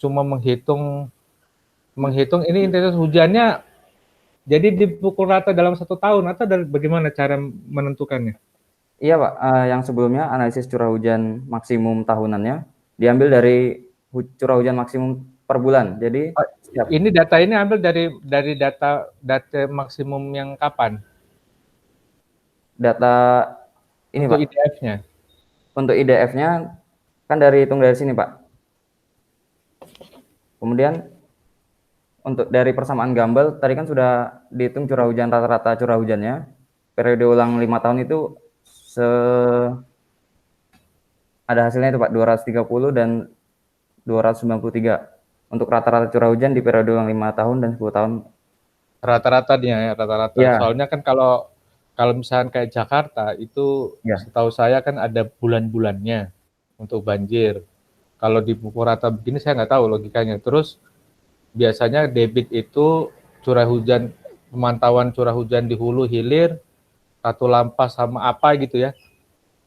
cuma menghitung ini intensitas hujannya, jadi dipukul rata dalam 1 tahun atau bagaimana cara menentukannya? Iya Pak, yang sebelumnya analisis curah hujan maksimum tahunannya diambil dari curah hujan maksimum per bulan. Jadi Oh, ini data ini ambil dari data maksimum yang kapan? data ini Untuk Pak, IDF-nya? untuk IDF-nya kan hitung dari sini Pak. Kemudian untuk dari persamaan Gumbel tadi kan sudah dihitung curah hujan rata-rata curah hujannya. Periode ulang 5 tahun itu ada hasilnya itu Pak 230 dan 293 untuk rata-rata curah hujan di periode ulang 5 tahun dan 10 tahun. Rata-rata dia ya, rata-rata. Ya, Soalnya kan kalau misalkan kayak Jakarta itu ya. setahu saya kan ada bulan-bulannya untuk banjir. Kalau di pukul rata begini saya nggak tahu logikanya. Terus biasanya debit itu curah hujan, pemantauan curah hujan di hulu hilir, Katulampa sama apa gitu ya.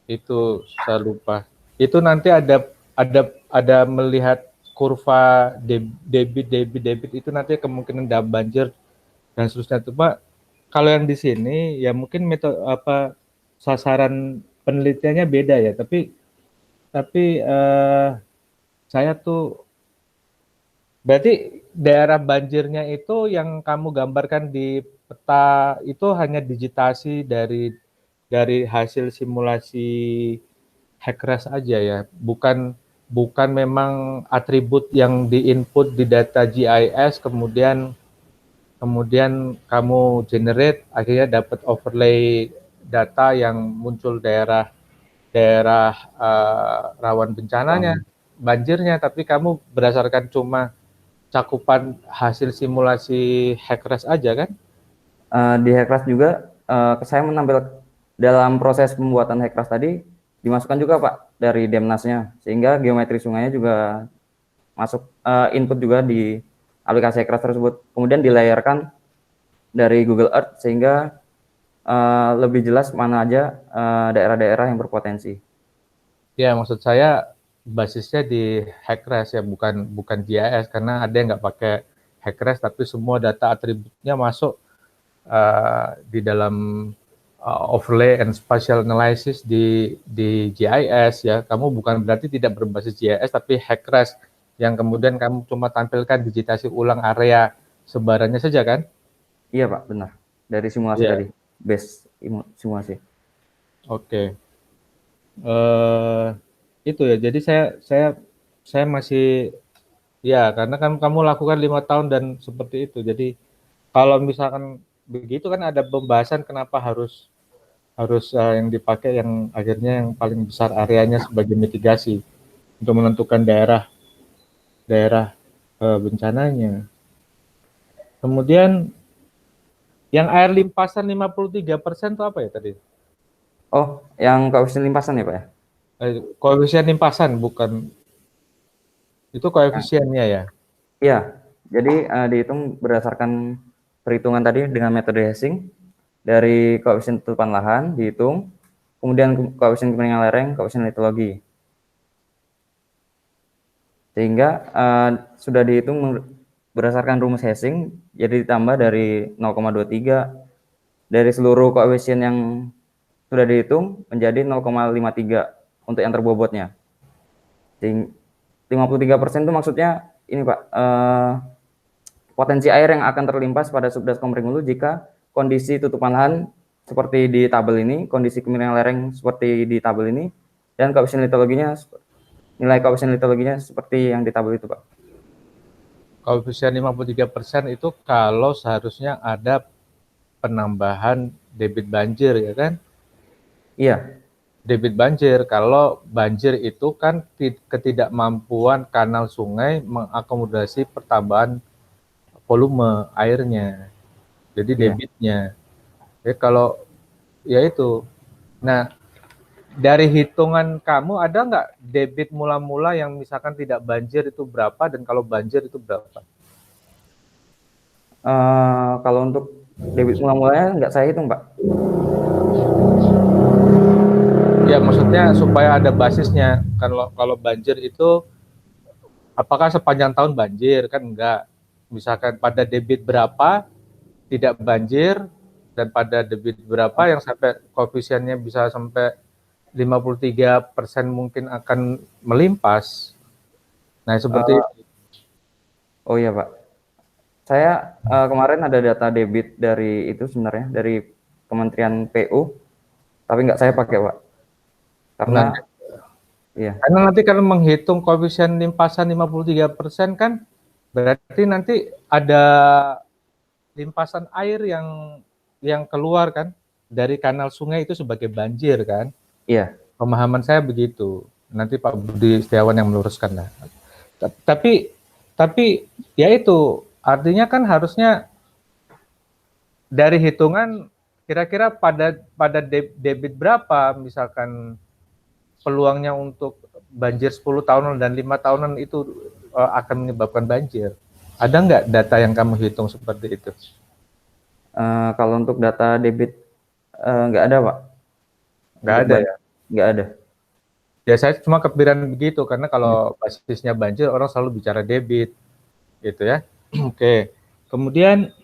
Itu saya lupa. Itu nanti ada melihat kurva debit itu nanti kemungkinan ada banjir dan seterusnya. Cuma kalau yang di sini ya mungkin metode sasaran penelitiannya beda ya. Tapi saya tuh berarti daerah banjirnya itu yang kamu gambarkan di peta itu hanya digitasi dari hasil simulasi HEC-RAS aja ya, bukan memang atribut yang diinput di data GIS kemudian kamu generate akhirnya dapat overlay data yang muncul daerah daerah rawan bencananya, banjirnya, tapi kamu berdasarkan cuma cakupan hasil simulasi HEC-RAS aja kan? Di Hekras juga saya menampil dalam proses pembuatan Hekras tadi dimasukkan juga Pak dari Demnasnya sehingga geometri sungainya juga masuk input juga di aplikasi Hekras tersebut. Kemudian dilayarkan dari Google Earth sehingga lebih jelas mana aja daerah-daerah yang berpotensi. Ya, maksud saya basisnya di HEC-RAS ya, bukan GIS karena ada yang nggak pakai HEC-RAS tapi semua data atributnya masuk di dalam overlay and spatial analysis di GIS ya. Kamu bukan berarti tidak berbasis GIS tapi HEC-RAS yang kemudian kamu cuma tampilkan digitasi ulang area sebarannya saja kan? Iya Pak, benar. Dari simulasi Iya. tadi, base simulasi. Oke. Itu ya. Jadi saya masih ya karena kan kamu lakukan 5 tahun dan seperti itu. Jadi kalau misalkan begitu kan ada pembahasan kenapa harus harus yang dipakai yang akhirnya yang paling besar areanya sebagai mitigasi untuk menentukan daerah daerah bencananya. Kemudian yang air limpasan 53% itu apa ya tadi? Oh, yang koefisien limpasan ya Pak ya? Koefisien limpasan bukan itu koefisiennya ya. Iya, jadi dihitung berdasarkan perhitungan tadi dengan metode Hessing dari koefisien tutupan lahan dihitung, kemudian koefisien kemiringan lereng, koefisien litologi. Sehingga sudah dihitung berdasarkan rumus Hessing, jadi ditambah dari 0,23 dari seluruh koefisien yang sudah dihitung menjadi 0,53 untuk yang terbobotnya. 53% itu maksudnya ini Pak, potensi air yang akan terlimpas pada subdas Komering Hulu jika kondisi tutupan lahan seperti di tabel ini, kondisi kemiringan lereng seperti di tabel ini, dan koefisien litologinya, nilai koefisien litologinya seperti yang di tabel itu Pak. Koefisien 53% itu kalau seharusnya ada penambahan debit banjir ya kan? Iya. Debit banjir, kalau banjir itu kan ketidakmampuan kanal sungai mengakomodasi pertambahan volume airnya. Jadi Iya. debitnya. Jadi kalau ya itu. Nah, dari hitungan kamu ada nggak debit mula-mula yang misalkan tidak banjir itu berapa dan kalau banjir itu berapa? Kalau untuk debit mula-mulanya nggak saya hitung Pak. Ya maksudnya supaya ada basisnya. Kalau banjir itu Apakah sepanjang tahun banjir? Kan enggak. Misalkan pada debit berapa tidak banjir, dan pada debit berapa yang sampai koefisiennya bisa sampai 53% mungkin akan melimpas. Nah, seperti itu. Oh iya Pak, saya kemarin ada data debit dari itu sebenarnya dari Kementerian PU, tapi nggak saya pakai Pak, karena Nah, iya karena nanti kalau menghitung koefisien limpasan 53% kan berarti nanti ada limpasan air yang keluar kan dari kanal sungai itu sebagai banjir kan. iya. Pemahaman saya begitu. Nanti Pak Budi Setiawan yang meluruskan lah. Tapi ya itu artinya kan harusnya dari hitungan kira-kira pada debit berapa misalkan peluangnya untuk banjir 10 tahunan dan 5 tahunan itu akan menyebabkan banjir. Ada nggak data yang kamu hitung seperti itu? Kalau untuk data debit nggak ada Pak, Nggak untuk ada ya. nggak ada. Ya saya cuma kepikiran begitu karena kalau basisnya banjir orang selalu bicara debit gitu ya. Oke. Kemudian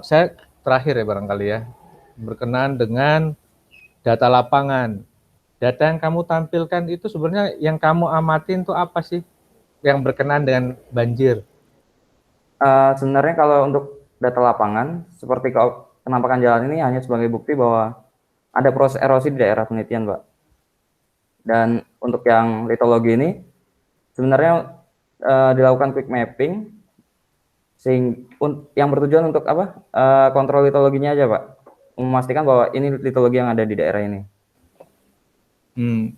saya terakhir ya barangkali ya, berkenaan dengan data lapangan. Data yang kamu tampilkan itu sebenarnya yang kamu amatin itu apa sih yang berkenaan dengan banjir? Sebenarnya kalau untuk data lapangan, seperti penampakan jalan ini hanya sebagai bukti bahwa ada proses erosi di daerah penelitian, Pak. Dan untuk yang litologi ini, sebenarnya dilakukan quick mapping, yang bertujuan untuk apa? Kontrol litologinya aja, Pak. Memastikan bahwa ini litologi yang ada di daerah ini.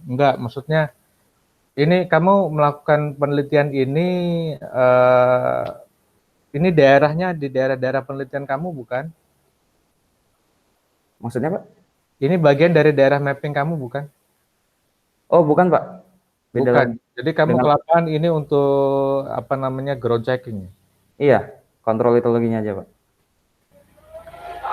Enggak, maksudnya ini kamu melakukan penelitian ini daerahnya di daerah-daerah penelitian kamu bukan? Maksudnya, Pak? Ini bagian dari daerah mapping kamu bukan? Oh, bukan, Pak. Beda Bukan. lagi. Jadi kamu Dengan, ke lapangan ini untuk apa namanya ground checking. iya, kontrol litologinya aja, Pak.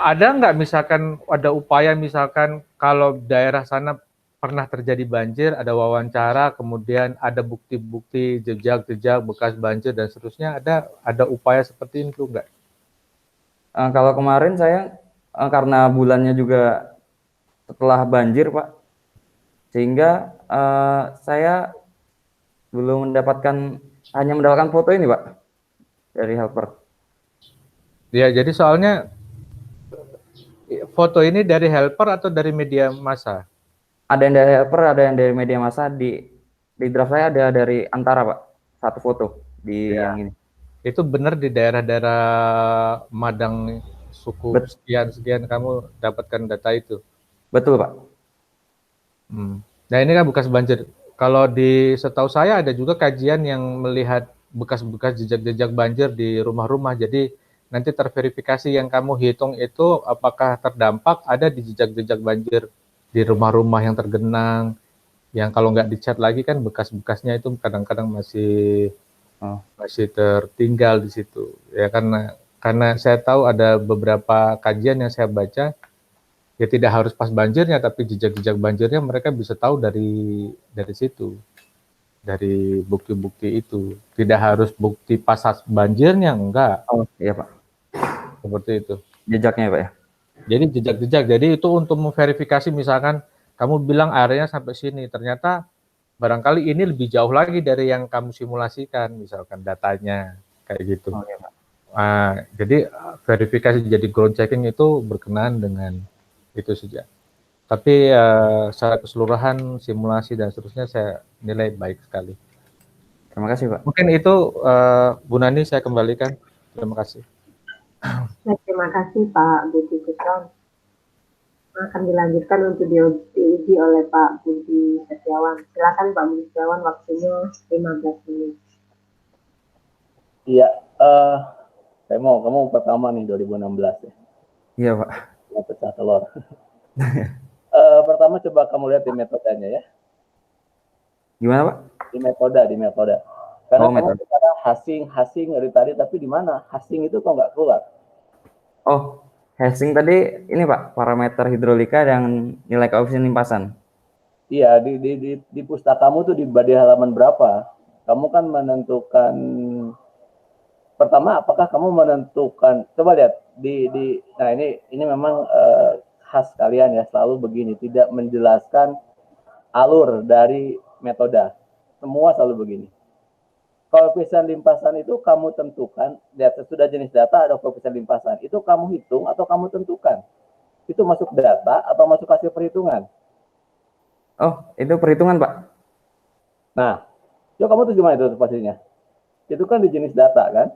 Ada nggak misalkan ada upaya misalkan kalau daerah sana pernah terjadi banjir, ada wawancara, kemudian ada bukti-bukti jejak-jejak bekas banjir dan seterusnya, ada upaya seperti itu nggak? Kalau kemarin saya karena bulannya juga setelah banjir, Pak, sehingga saya belum hanya mendapatkan foto ini, Pak, dari helper. Ya, jadi soalnya foto ini dari helper atau dari media massa? Ada yang dari helper, ada yang dari media massa. Di draft saya ada dari antara, Pak, satu foto di Ya. yang ini. Itu benar di daerah-daerah Madang suku sekian-sekian kamu dapatkan data itu? Betul, Pak. Nah ini kan bekas banjir. Kalau setahu saya ada juga kajian yang melihat bekas-bekas jejak-jejak banjir di rumah-rumah. Jadi nanti terverifikasi yang kamu hitung itu apakah terdampak ada di jejak-jejak banjir di rumah-rumah yang tergenang. Yang kalau nggak dicat lagi kan bekas-bekasnya itu kadang-kadang masih tertinggal di situ. Ya karena saya tahu ada beberapa kajian yang saya baca. Ya tidak harus pas banjirnya, tapi jejak-jejak banjirnya mereka bisa tahu dari situ, dari bukti-bukti itu. Tidak harus bukti pas banjirnya, enggak. Oh, iya, Pak. Seperti itu. Jejaknya, Pak, ya. Jadi jejak-jejak. Jadi itu untuk memverifikasi misalkan kamu bilang areanya sampai sini, ternyata barangkali ini lebih jauh lagi dari yang kamu simulasikan, misalkan datanya kayak gitu. Oh, iya, Pak. Jadi verifikasi jadi ground checking itu berkenaan dengan itu saja. Tapi secara keseluruhan simulasi dan seterusnya saya nilai baik sekali. Terima kasih, Pak. Mungkin itu Bu Nani saya kembalikan. Terima kasih. Terima kasih Pak Budi Kusron. Akan dilanjutkan untuk diuji oleh Pak Budi Setiawan. Silakan Pak Budi Setiawan, waktunya 15 menit. Iya, saya mau kamu pertama nih 2016 ya. Iya, Pak. Pecah telur. Pertama coba kamu lihat di metodenya ya. Gimana, Pak? Di metode. Karena kamu metode. bicara hasing dari tadi, tapi di mana hasing itu kok nggak keluar? Oh, hasing tadi ini, Pak, parameter hidrolika dan nilai koefisien limpasan. Iya, di pustakamu tuh di halaman berapa? Kamu kan menentukan, pertama apakah kamu menentukan, coba lihat nah ini memang khas kalian ya, selalu begini, tidak menjelaskan alur dari metode. Semua selalu begini. Koefisien limpasan itu kamu tentukan, lihat sudah jenis data ada koefisien limpasan, itu kamu hitung atau kamu tentukan. Itu masuk data atau masuk hasil perhitungan. Oh, itu perhitungan, Pak. Nah, coba kamu tuh gimana itu pastinya? Itu kan di jenis data kan?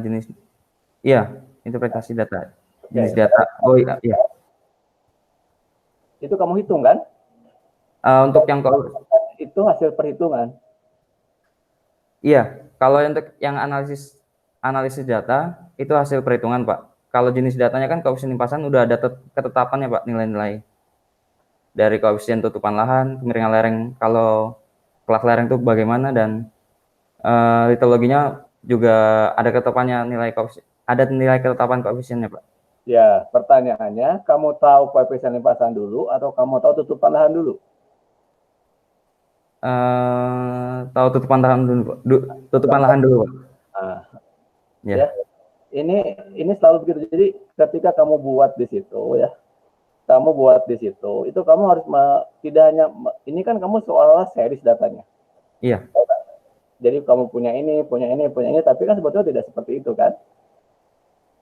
Jenis, iya, interpretasi data. Jenis Oke. data. Oh iya, iya. Itu kamu hitung kan? Untuk yang Itu hasil perhitungan. iya, kalau untuk yang analisis analisis data itu hasil perhitungan, Pak. Kalau jenis datanya kan koefisien limpasan udah ada ketetapannya, Pak, nilai-nilai dari koefisien tutupan lahan, kemiringan lereng, kalau kelak lereng itu bagaimana, dan litologinya juga ada ketetapannya, ada nilai ketetapan koefisiennya, Pak. Ya, pertanyaannya, kamu tahu koefisien limpasan dulu atau kamu tahu tutupan lahan dulu? Tahu tutupan lahan dulu, Pak. Tutupan lahan dulu, Pak. Nah, Ya. ya, ini selalu begitu. Jadi ketika kamu buat di situ ya, kamu buat di situ, itu kamu harus tidak hanya ini kan kamu seolah-olah series datanya. Iya. Jadi kamu punya ini, tapi kan sebetulnya tidak seperti itu kan.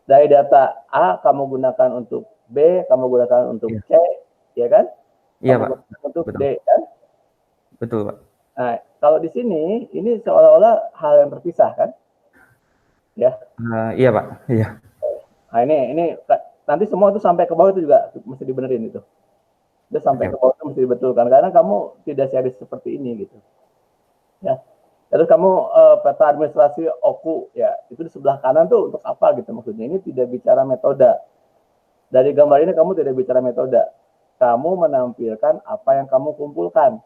Dari data A kamu gunakan untuk B, kamu gunakan untuk Iya. C, ya kan? Iya, Kamu Pak. gunakan untuk Betul. D kan? Betul, Pak. Nah, kalau di sini ini seolah-olah hal yang terpisah kan? Ya. Iya, Pak. Iya. Nah, ini nanti semua itu sampai ke bawah itu juga mesti dibenerin itu. Itu sampai Oke, ke Pak. bawah itu mesti dibetulkan karena kamu tidak serius seperti ini gitu. Ya. Terus kamu peta administrasi OKU ya, itu di sebelah kanan tuh untuk apa gitu maksudnya? Ini tidak bicara metode. Dari gambar ini kamu tidak bicara metode. Kamu menampilkan apa yang kamu kumpulkan.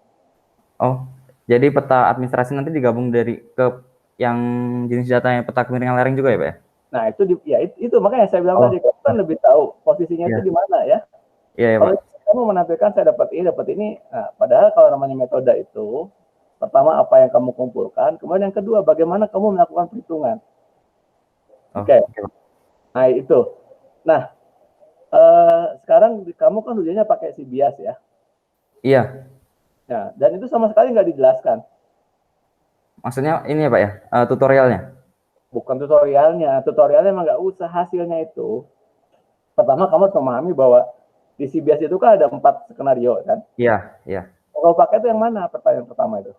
Oh, jadi peta administrasi nanti digabung dari ke yang jenis datanya peta kemiringan lereng juga ya, Pak ya? Nah, itu makanya saya bilang tadi, kamu kan lebih tahu posisinya itu Iya. di mana ya. Iya, ya, Kalau Pak. kamu menampilkan saya dapat ini, nah, padahal kalau namanya metode itu, pertama apa yang kamu kumpulkan, kemudian yang kedua bagaimana kamu melakukan perhitungan. Oh, Oke. oke, Pak. Nah itu. Nah, sekarang kamu kan ujiannya pakai si bias ya. Iya. Nah, dan itu sama sekali nggak dijelaskan. Maksudnya ini ya, Pak ya, tutorialnya. Bukan tutorialnya emang nggak usah, hasilnya itu. Pertama kamu harus memahami bahwa di si bias itu kan ada 4 skenario kan. Iya, iya. Kalau pakai itu yang mana pertanyaan pertama itu?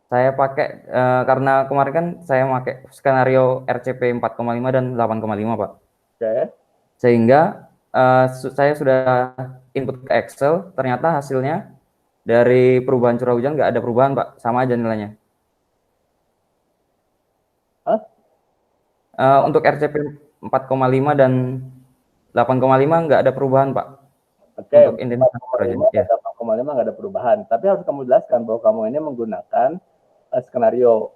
Saya pakai karena kemarin kan saya pakai skenario RCP 4,5 dan 8,5, Pak. Oke. Sehingga saya sudah input ke Excel, ternyata hasilnya dari perubahan curah hujan nggak ada perubahan, Pak, sama aja nilainya. Hah? Untuk RCP 4,5 dan 8,5 nggak ada perubahan, Pak. Oke, Untuk intensitas curah hujan. 4,5 Ya. dan 8,5 nggak ada perubahan. Tapi harus kamu jelaskan bahwa kamu ini menggunakan skenario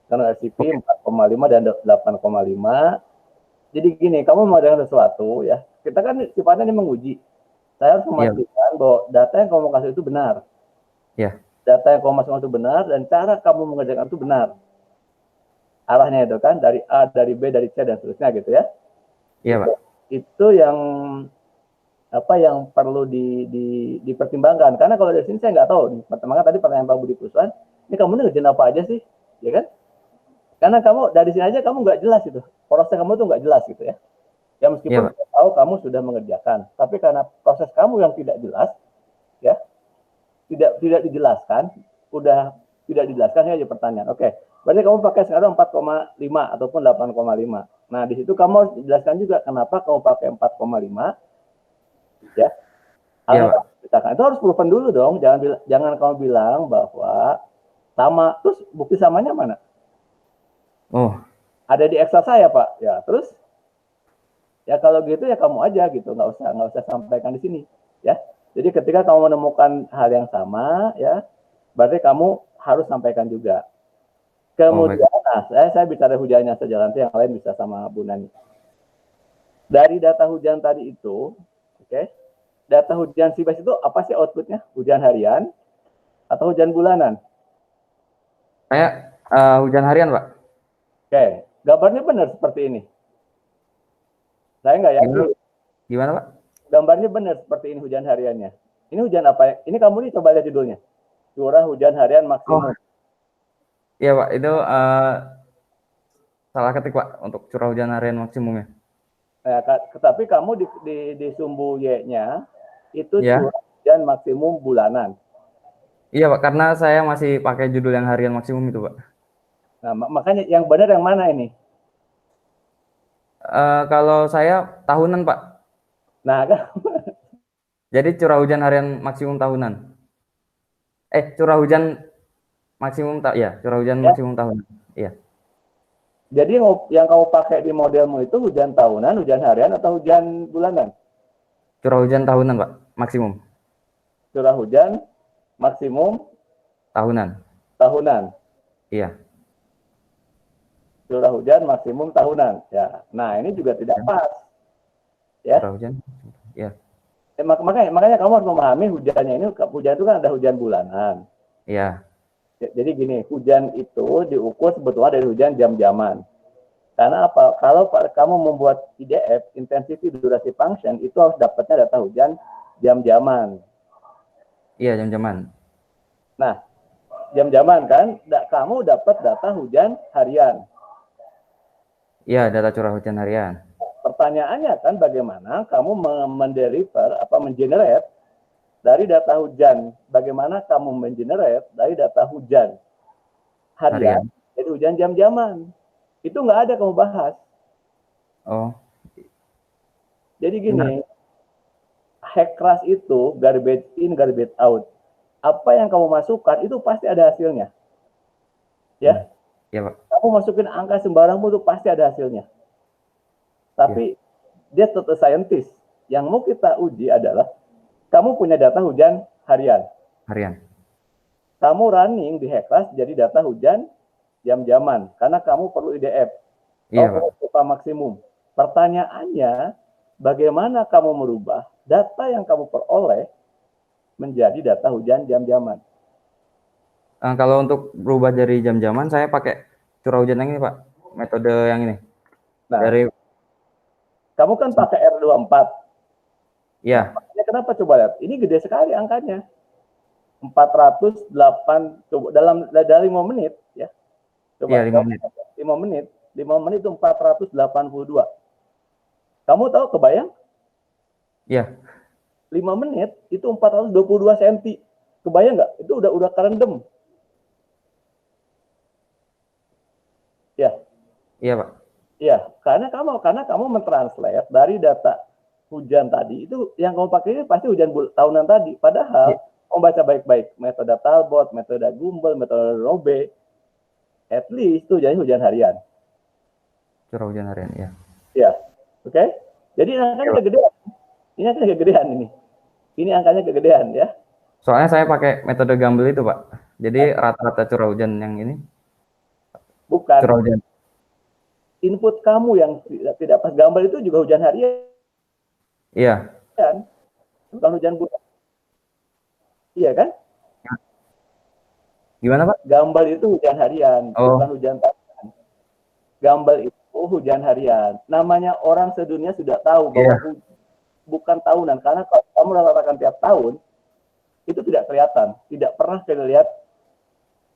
RCP 4,5 dan 8,5. Jadi gini, kamu mau dengan sesuatu ya, kita kan sifatnya ini menguji. Saya harus memastikan bahwa data yang kamu kasih itu benar. Ya. Data yang kamu masukkan itu benar dan cara kamu mengerjakan itu benar. Arahnya itu kan dari A, dari B, dari C dan seterusnya gitu ya. Iya, Pak. Itu yang yang perlu dipertimbangkan. Karena kalau dari sini saya nggak tahu. Pertama tadi pertanyaan Pak Budi Kuswan, ini kamu ngerjain apa aja sih, ya kan? Karena kamu dari sini aja kamu nggak jelas itu, proses kamu tuh nggak jelas gitu ya. Ya meskipun Iya, tahu kamu sudah mengerjakan, tapi karena proses kamu yang tidak jelas, ya tidak dijelaskan, udah tidak dijelaskan saya aja pertanyaan. Oke, berarti kamu pakai sekarang 4,5 ataupun 8,5. Nah di situ kamu harus jelaskan juga kenapa kamu pakai 4,5, ya. Iya, Pak. Itu harus proven dulu dong, jangan kamu bilang bahwa sama, terus bukti samanya mana? Oh, Ada di Excel saya Pak, ya terus ya kalau gitu ya kamu aja gitu, nggak usah sampaikan di sini, ya. Jadi ketika kamu menemukan hal yang sama, ya berarti kamu harus sampaikan juga. Kemudian, saya bicara hujannya saja, nanti yang lain bisa sama Bu Nani. Dari data hujan tadi itu, oke, data hujan SIBAS itu apa sih outputnya? Hujan harian atau hujan bulanan? Saya hujan harian, Pak. Oke, gambarnya benar seperti ini. Saya nggak yakin. Gimana, Pak? Gambarnya benar seperti ini hujan hariannya. Ini hujan apa ya? Ini kamu nih coba lihat judulnya. Curah hujan harian maksimum. Iya, Pak. Itu salah ketik, Pak, untuk curah hujan harian maksimumnya. Nah, tetapi kamu di sumbu Y-nya itu Ya. curah hujan maksimum bulanan. Iya, Pak, karena saya masih pakai judul yang harian maksimum itu, Pak. Nah, makanya yang benar yang mana ini? Kalau saya tahunan, Pak. Nah, kan Jadi curah hujan harian maksimum tahunan. Curah hujan maksimum ya, curah hujan ya. maksimum tahunan. Iya. Jadi yang kamu pakai di modelmu itu hujan tahunan, hujan harian, atau hujan bulanan? Curah hujan tahunan, Pak, maksimum. Curah hujan maksimum Tahunan. tahunan. Iya. Curah hujan maksimum tahunan. Ya. Nah, ini juga tidak pas. Ya. Curah hujan. Iya. Makanya kamu harus memahami hujannya ini, hujan itu kan ada hujan bulanan. Iya. Jadi gini, hujan itu diukur sebetulnya dari hujan jam-jaman. Karena apa? Kalau kamu membuat IDF, intensity durasi function, itu harus dapatnya data hujan jam-jaman. Iya, jam-jaman. Nah, jam-jaman kan, kamu dapat data hujan harian. Iya, data curah hujan harian. Pertanyaannya kan bagaimana kamu mengenerate dari data hujan. Bagaimana kamu mengenerate dari data hujan harian, jadi hujan jam-jaman. Itu nggak ada kamu bahas. Oh. Jadi gini, Hekras itu garbage in, garbage out. Apa yang kamu masukkan itu pasti ada hasilnya. Ya. Iya, Pak. Kamu masukin angka sembarangmu itu pasti ada hasilnya. Tapi dia tetap scientist. Yang mau kita uji adalah kamu punya data hujan harian. Harian. Kamu running di Hekras jadi data hujan jam-jaman karena kamu perlu IDF. Iya, Kamu perlu upah maksimum. Pertanyaannya, bagaimana kamu merubah data yang kamu peroleh menjadi data hujan jam-jaman? Kalau untuk berubah dari jam-jaman, saya pakai curah hujan yang ini, Pak. Metode yang ini. Nah, Dari kamu kan pakai R24. Iya. Kenapa coba lihat? Ini gede sekali angkanya. 408 coba dalam 5 menit ya. Coba Iya, 5 menit. 5 menit. 5 menit itu 482. Kamu tahu kebayang? Iya. 5 menit itu 422 cm. Kebayang nggak? Itu udah kerendam. Ya. Iya, Pak. Iya, karena kamu mentranslate dari data hujan tadi itu yang kamu pakai ini pasti hujan tahunan tadi. Padahal kamu baca baik-baik metode Talbot, metode Gumbel, metode Robe, at least itu jadi hujan harian. Curah hujan harian, ya. Ya, oke. Jadi angkanya kegedean. Ini angkanya kegedean ini. Ini angkanya kegedean ya. Soalnya saya pakai metode Gumbel itu, Pak. Jadi rata-rata curah hujan yang ini. Bukan. Curah hujan. Input kamu yang tidak pas Gumbel itu juga hujan harian. Iya. Bukan hujan bulan. Iya kan? Gimana, Pak? Gumbel itu hujan harian, bukan hujan tahunan. Gumbel itu hujan harian. Namanya orang sedunia sudah tahu bahwa bukan tahunan. Karena kalau kamu rata-ratakan tiap tahun, itu tidak kelihatan. Tidak pernah saya lihat.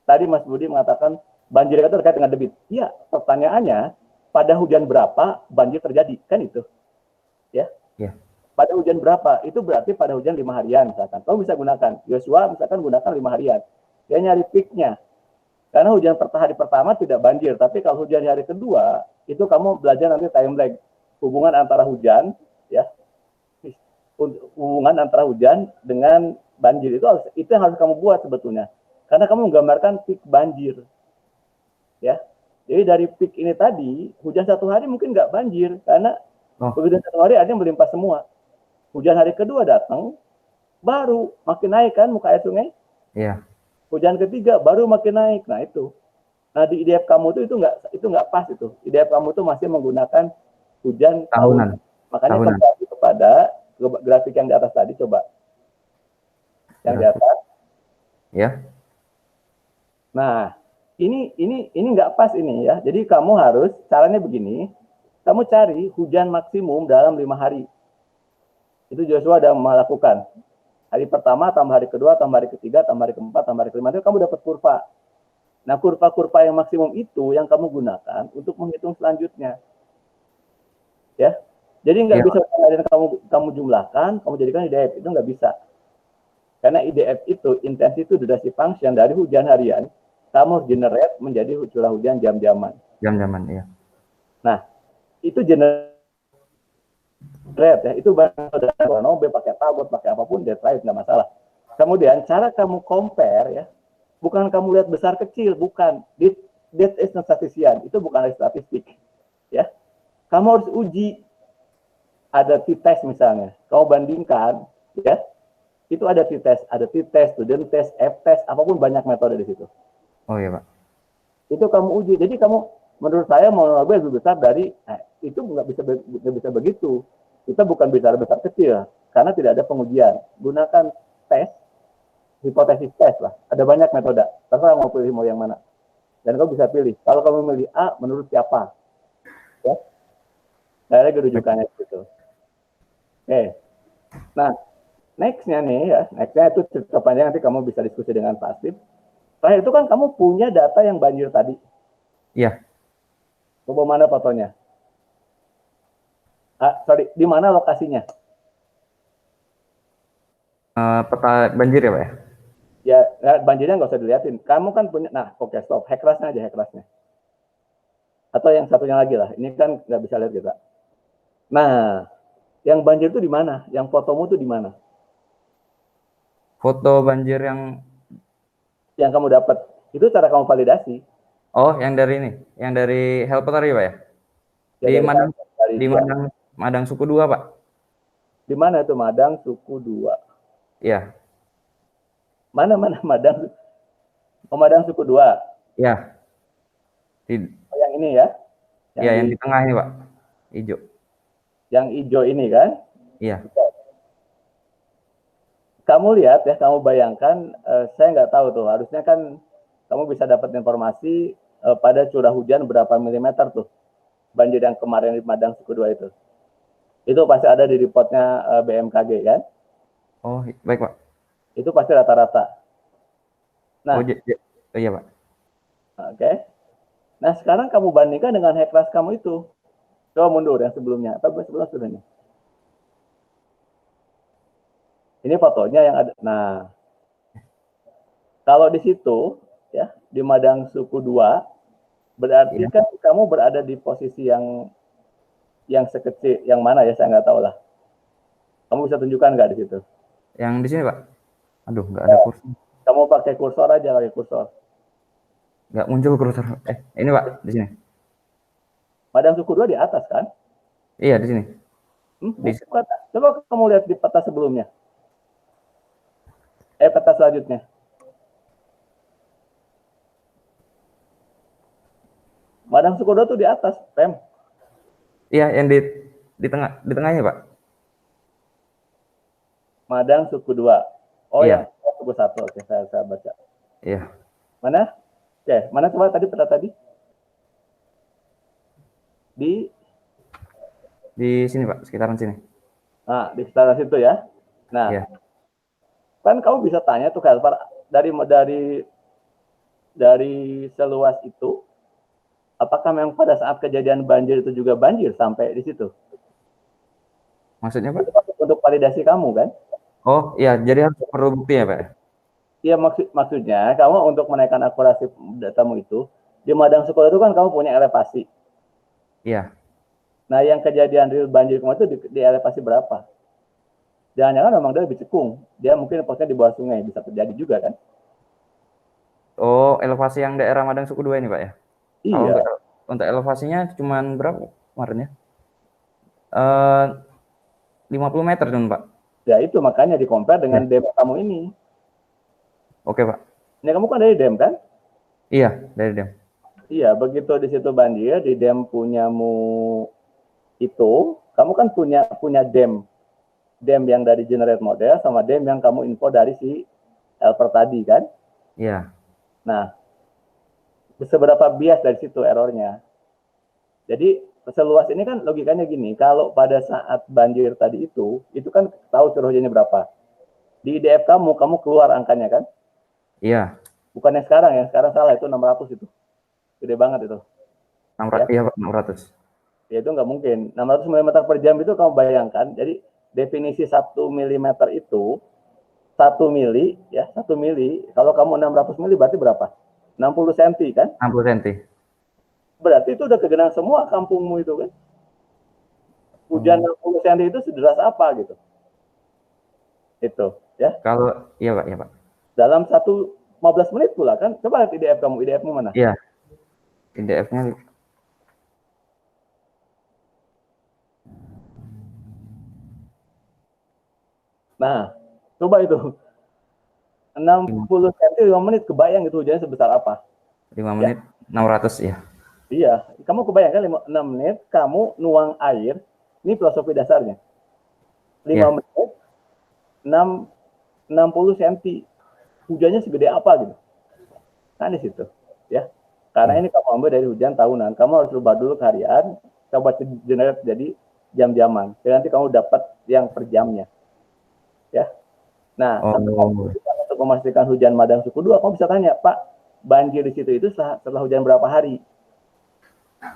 Tadi Mas Budi mengatakan banjir itu terkait dengan debit. Iya, pertanyaannya, pada hujan berapa banjir terjadi? Kan itu. Ya. Pada hujan berapa? Itu berarti pada hujan 5 harian misalkan. Kamu bisa gunakan. Yosua misalkan gunakan 5 harian. Dia nyari peaknya. Karena hujan hari pertama tidak banjir. Tapi kalau hujan hari kedua, itu kamu belajar nanti time lag. Hubungan antara hujan, ya. Hubungan antara hujan dengan banjir. Itu yang harus kamu buat sebetulnya. Karena kamu menggambarkan peak banjir. Ya. Jadi dari peak ini tadi, hujan 1 hari mungkin nggak banjir. Karena hujan 1 hari artinya melimpah semua. Hujan hari kedua datang, baru makin naik kan muka air sungai. Iya. Hujan ketiga baru makin naik. Nah itu. Nah di IDF kamu itu nggak pas itu. IDF kamu itu masih menggunakan hujan tahunan. Makanya kembali kepada grafik yang di atas tadi coba. Yang di atas. Ya. Nah ini nggak pas ini ya. Jadi kamu harus caranya begini. Kamu cari hujan maksimum dalam 5 hari. Itu Joshua sudah melakukan. Hari pertama, tambah hari kedua, tambah hari ketiga, tambah hari keempat, tambah hari kelima, itu kamu dapat kurva. Nah, kurva-kurva yang maksimum itu yang kamu gunakan untuk menghitung selanjutnya. Ya, jadi nggak bisa kamu jumlahkan, kamu jadikan IDF, itu nggak bisa. Karena IDF itu, intensity durasi function dari hujan harian, kamu generate menjadi curah hujan jam-jaman. Jam-jaman, iya. Nah, itu generate ya, itu B pakai tabot, pakai apapun, that's right, nggak masalah. Kemudian cara kamu compare ya, bukan kamu lihat besar kecil, bukan. That is not statistician, itu bukan statistik. Ya, kamu harus uji. Ada t-test misalnya, kamu bandingkan, ya, itu ada t-test, student test, F-test, apapun banyak metode di situ. Oh iya Pak. Itu kamu uji. Jadi kamu, menurut saya monomobil lebih besar dari, itu nggak bisa begitu. Kita bukan besar kecil, karena tidak ada pengujian. Gunakan tes, hipotesis tes lah. Ada banyak metode. Terserah mau pilih mau yang mana. Dan kamu bisa pilih. Kalau kamu memilih A, menurut siapa? Ya. Saya rujukannya gitu. Oke. Nah, nextnya nih ya, nextnya itu cerita panjang, nanti kamu bisa diskusi dengan Pak Steve. Terakhir itu kan kamu punya data yang banjir tadi. Iya. Coba mana fotonya? Di mana lokasinya? Peta banjir ya Pak ya? Ya, banjirnya nggak usah dilihatin. Kamu kan punya, nah oke, stop. Hackrasnya aja, hackrasnya. Atau yang satunya lagi lah. Ini kan nggak bisa lihat kita. Nah, yang banjir itu di mana? Yang fotomu itu di mana? Foto banjir yang kamu dapat. Itu cara kamu validasi. Oh, yang dari ini, yang dari helper tadi Pak ya? Ya, di Madang suku 2 Pak. Di mana itu Madang suku 2? Iya. Mana Madang? Oh, Madang suku 2. Iya. Yang ini ya? Iya, yang di tengah ini Pak. Hijau. Yang hijau ini kan? Iya. Kamu lihat ya, kamu bayangkan, saya nggak tahu tuh, harusnya kan kamu bisa dapat informasi pada curah hujan berapa milimeter tuh. Banjir yang kemarin di Madang suku 2 itu. Itu pasti ada di reportnya BMKG kan? Oh, baik Pak. Itu pasti rata-rata. Nah, iya Pak. Oke. Nah, sekarang kamu bandingkan dengan Hackras kamu itu. Coba mundur yang sebelumnya. Atau sebelumnya. Ini fotonya yang ada. Nah, kalau di situ, ya, di Madang suku 2, berarti kan kamu berada di posisi yang sekecil, yang mana ya, saya nggak tahu lah. Kamu bisa tunjukkan nggak di situ? Yang di sini Pak? Aduh, nggak ada kursor. Kamu pakai kursor aja, pakai kursor. Nggak muncul kursor. Ini Pak, di sini. Madang suku 2 di atas kan? Iya, di sini. Coba kamu lihat di peta sebelumnya. Peta selanjutnya. Madang suku 2 tuh di atas, Pem. Iya, yang di tengahnya, Pak. Madang suku 2. Oh iya. Ya, suku 1. Oke, saya baca. Iya. Mana? Oke, mana coba tadi peta tadi? Di sini, Pak, sekitaran sini. Nah, di sekitaran situ ya. Nah, iya. Kan kamu bisa tanya tuh helper dari seluas itu, apakah memang pada saat kejadian banjir itu juga banjir sampai di situ? Maksudnya Pak? Untuk validasi kamu kan? Oh iya, jadi harus perlu bukti ya Pak? Iya, maksudnya kamu untuk menaikkan akurasi datamu itu, di Madang sekolah itu kan kamu punya elevasi. Iya. Nah, yang kejadian real banjir kemarin itu di elevasi berapa? Jangan-jangan memang dia lebih cekung. Dia mungkin posnya di bawah sungai, bisa terjadi juga kan? Oh, elevasi yang daerah Madang suku 2 ini Pak ya? Iya. Untuk elevasinya cuma berapa kemarin ya? 50 meter kan Pak? Ya itu makanya di-compare dengan dam kamu ini. Oke Pak. Ini kamu kan dari dam kan? Iya, dari dam. Iya, begitu di situ banjir, di dam punyamu itu, kamu kan punya dam yang dari generate model sama dam yang kamu info dari si helper tadi kan? Iya. Nah, seberapa bias dari situ errornya. Jadi seluas ini kan logikanya gini, kalau pada saat banjir tadi itu kan tahu curah hujannya berapa. Di IDF kamu keluar angkanya kan? Iya. Bukan yang sekarang salah, itu 600 itu. Gede banget itu. 600, iya Pak, 600. Ya itu nggak mungkin. 600 mm per jam itu kamu bayangkan, jadi definisi 1 mm itu, 1 mili, ya 1 mili, kalau kamu 600 mili berarti berapa? 60 cm kan? 60 cm. Berarti itu udah kegenangan semua kampungmu itu kan? Hujan 60 cm itu sederas apa gitu. Itu, ya. Kalau, iya Pak. Dalam 15 menit pula kan? Coba lihat IDF kamu, IDF-mu mana? Iya. IDF-nya. Nah, coba itu. 60 cm 5 menit, kebayang itu hujannya sebesar apa? 5 menit, ya. 600 ya. Iya, kamu kebayangkan 6 menit, kamu nuang air, ini filosofi dasarnya. 5 ya. menit, 60 cm. Hujannya segede apa gitu. Nah, di situ. Ya. Karena ini kamu ambil dari hujan tahunan, kamu harus rubah dulu ke harian, coba generate jadi jam-jaman. Jadi nanti kamu dapat yang per jamnya. Ya. Nah, untuk memastikan hujan Madang suku 2, kamu bisa tanya, Pak, banjir di situ itu setelah hujan berapa hari?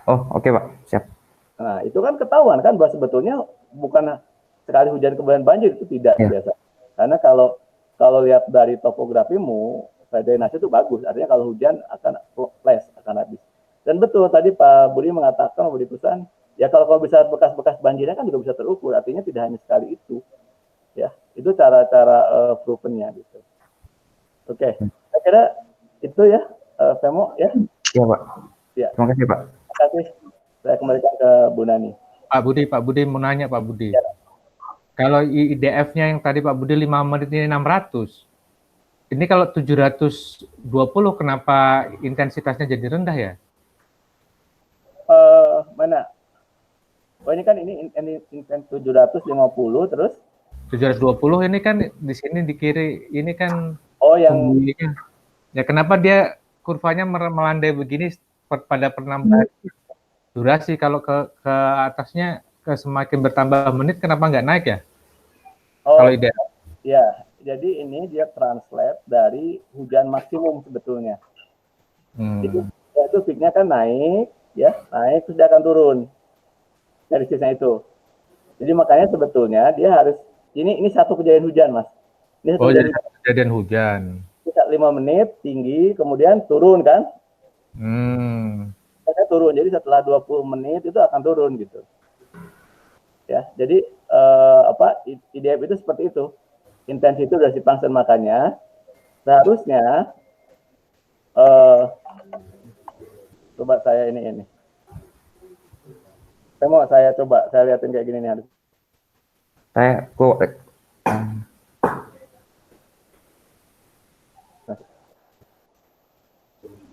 Oh, oke Pak, siap. Nah, itu kan ketahuan kan bahwa sebetulnya bukan sekali hujan kemudian banjir, itu tidak biasa. Karena kalau lihat dari topografimu, drainase itu bagus, artinya kalau hujan akan flash, akan habis. Dan betul tadi Pak Budi mengatakan, Budi Kusan, ya kalau bisa bekas-bekas banjirnya kan juga bisa terukur, artinya tidak hanya sekali itu. Ya, itu cara-cara provennya gitu. Oke, saya kira itu ya, Femo ya. Iya Pak. Ya. Terima kasih Pak. Terima kasih. Saya kembalikan ke Bu Nani. Pak Budi mau nanya Pak Budi. Ya. Kalau IDF-nya yang tadi Pak Budi 5 menit ini 600. Ini kalau 720 kenapa intensitasnya jadi rendah ya? Mana? Oh ini kan ini 750 terus 720 ini kan di sini di kiri ini kan yang ya kenapa dia kurvanya melandai begini pada penambahan durasi, kalau ke atasnya ke semakin bertambah menit kenapa nggak naik ya? Kalau ide. Ya, jadi ini dia translate dari hujan maksimum sebetulnya. Jadi itu peak-nya kan naik, ya naik terus dia akan turun dari sisanya itu. Jadi makanya sebetulnya dia harus ini satu kejadian hujan mas. Ini satu kejadian hujan. Bisa 5 menit tinggi, kemudian turun kan? Turun. Jadi setelah 20 menit itu akan turun gitu. Ya, jadi IDF itu seperti itu. Intensitas dari function, makanya seharusnya coba saya ini. Saya lihatin kayak gini nih harus. Saya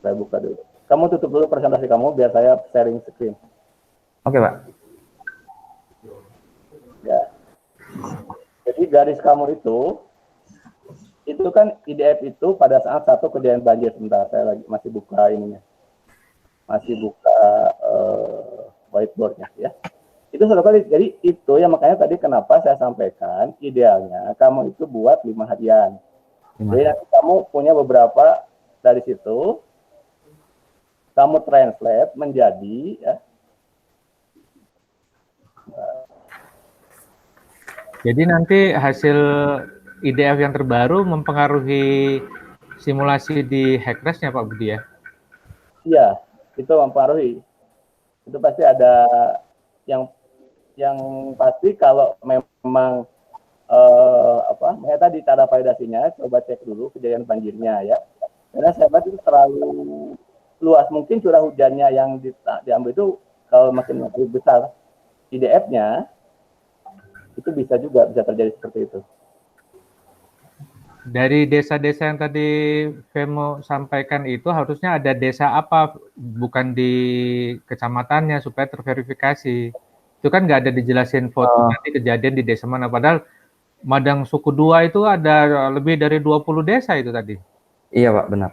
Saya buka dulu. Kamu tutup dulu presentasi kamu biar saya sharing screen. Oke, Pak. Ya. Jadi garis kamu itu kan IDF itu pada saat satu kejadian banjir. Sebentar, saya lagi masih buka ininya. Masih buka whiteboardnya ya. Itu satu kali. Jadi itu ya makanya tadi kenapa saya sampaikan idealnya kamu itu buat 5 harian. Jadi nanti kamu punya beberapa dari situ. Kamu translate menjadi ya. Jadi nanti hasil IDF yang terbaru mempengaruhi simulasi di Hackrest-nya Pak Budi ya? Iya, itu mempengaruhi. Itu pasti ada yang pasti kalau memang tadi cara validasinya coba cek dulu kejadian banjirnya ya. Karena saya itu terlalu luas, mungkin curah hujannya yang diambil itu kalau makin besar IDF-nya itu bisa terjadi seperti itu. Dari desa-desa yang tadi Femo sampaikan itu harusnya ada desa apa, bukan di kecamatannya supaya terverifikasi. Itu kan nggak ada dijelasin foto nanti kejadian di desa mana, padahal Madang suku 2 itu ada lebih dari 20 desa itu tadi. Iya Pak, benar.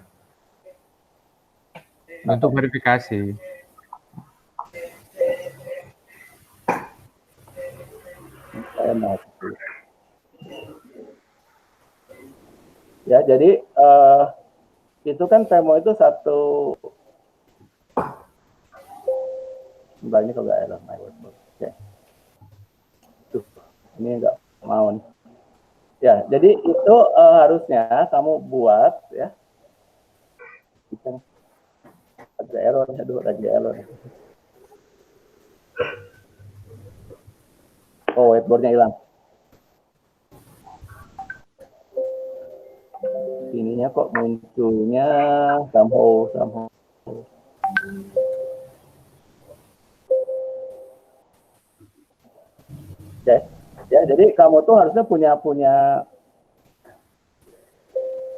untuk verifikasi. Saya mau. Ya, jadi itu kan PMO itu satu. Sebentar, ini kalau nggak error my whiteboard. Oke. Tuh, ini nggak mau nih. Ya, jadi itu harusnya kamu buat ya. Ada error, aduh, lagi error. Oh, whiteboardnya hilang. Ininya kok munculnya somehow. Oke, ya jadi kamu tuh harusnya punya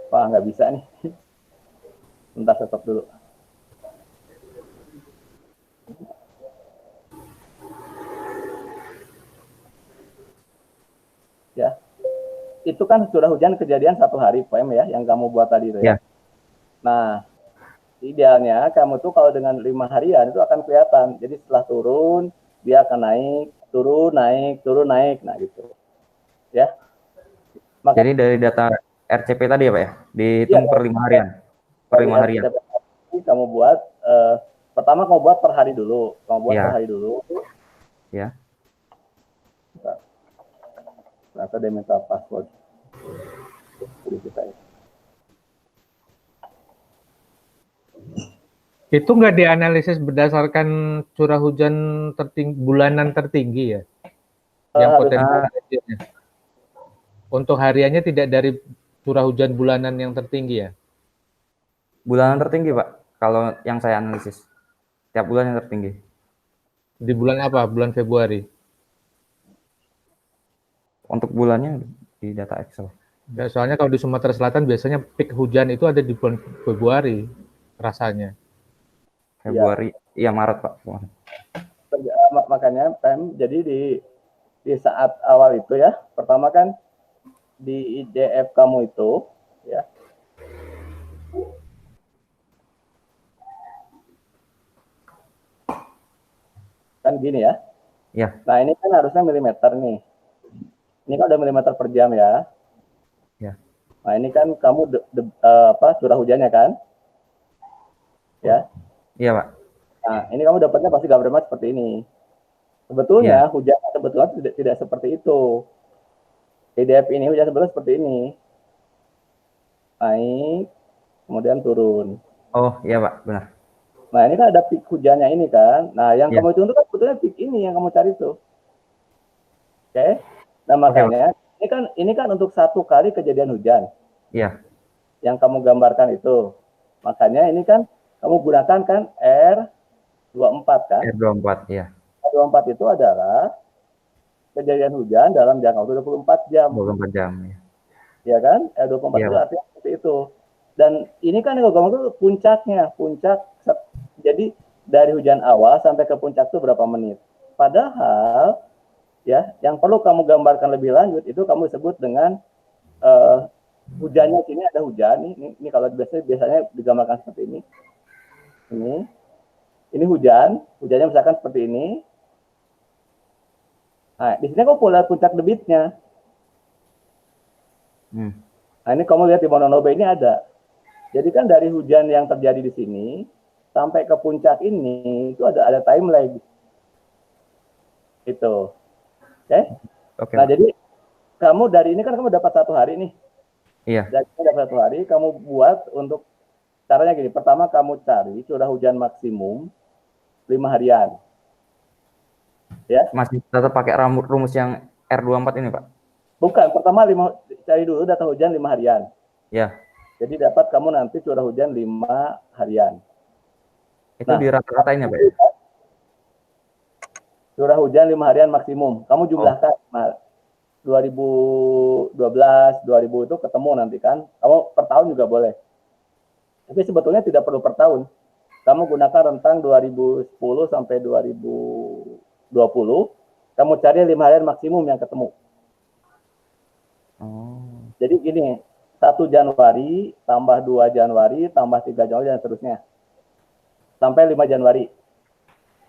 wah nggak bisa nih. Bentar, stop dulu. Ya, itu kan curah hujan kejadian 1 hari PM ya, yang kamu buat tadi itu ya. Nah, idealnya kamu tuh kalau dengan 5 harian itu akan kelihatan. Jadi setelah turun, dia akan naik, turun, naik, nah gitu. Ya. Jadi dari data RCP tadi ya Pak ya, dihitung per 5 harian. Per 5 harian. Kamu buat, pertama kamu buat per hari dulu. Per hari dulu. Ya. Ternyata dia minta password. Itu nggak dianalisis berdasarkan curah hujan bulanan tertinggi ya? Yang potensi banjirnya. Untuk hariannya tidak dari curah hujan bulanan yang tertinggi ya? Bulanan tertinggi Pak, kalau yang saya analisis. Tiap bulan yang tertinggi. Di bulan apa? Bulan Februari? Untuk bulannya di data Excel. Ya, soalnya kalau di Sumatera Selatan biasanya peak hujan itu ada di bulan Februari rasanya. Februari, iya Maret Pak. Makanya PM, jadi di saat awal itu ya, pertama kan di IDF kamu itu ya, kan gini ya. Ya. Nah ini kan harusnya milimeter nih. Ini kan udah milimeter per jam ya. Ya. Nah ini kan kamu curah hujannya kan? Ya. Iya Pak. Nah ini kamu dapatnya pasti gambarnya seperti ini. Sebetulnya hujan sebetulnya tidak seperti itu. IDF ini hujan sebetulnya seperti ini. Naik, kemudian turun. Oh iya Pak, benar. Nah ini kan ada peak hujannya ini kan. Nah yang kamu hitung itu kan sebetulnya peak ini yang kamu cari tuh. Oke. Nah makanya ini kan untuk 1 kali kejadian hujan. Iya. Yang kamu gambarkan itu. Makanya ini kan kamu gunakan kan R24 kan? R24 ya. R24 itu adalah kejadian hujan dalam jangka waktu 24 jam. 24 jam ya. Ya kan? R24 itu artinya seperti itu. Dan ini kan kalau kamu itu puncaknya, jadi dari hujan awal sampai ke puncak itu berapa menit. Padahal ya, yang perlu kamu gambarkan lebih lanjut itu kamu sebut dengan hujannya sini ada hujan ini kalau biasanya digambarkan seperti ini. Ini hujannya misalkan seperti ini. Nah, di sini kamu lihat puncak debitnya. Nah, ini kamu lihat di Mononobe ini ada. Jadi kan dari hujan yang terjadi di sini sampai ke puncak ini itu ada time lag. Itu. Oke. Nah, jadi kamu dari ini kan kamu dapat 1 hari nih. Iya. Dari dapat 1 hari, kamu buat untuk caranya gini. Pertama kamu cari curah hujan maksimum 5 harian. Ya. Masih tetap pakai rumus yang R24 ini, Pak? Bukan, pertama cari dulu data hujan 5 harian. Ya. Jadi dapat kamu nanti curah hujan 5 harian. Itu di rata-ratain ya, Pak? Curah hujan 5 harian maksimum. Kamu jumlahkan. Nah, 2012, 2000 itu ketemu nanti kan. Kamu per tahun juga boleh. Tapi sebetulnya tidak perlu per tahun. Kamu gunakan rentang 2010 sampai 2020. Kamu cari 5 harian maksimum yang ketemu. Jadi gini, 1 Januari tambah 2 Januari tambah 3 Januari dan seterusnya. sampai 5 Januari.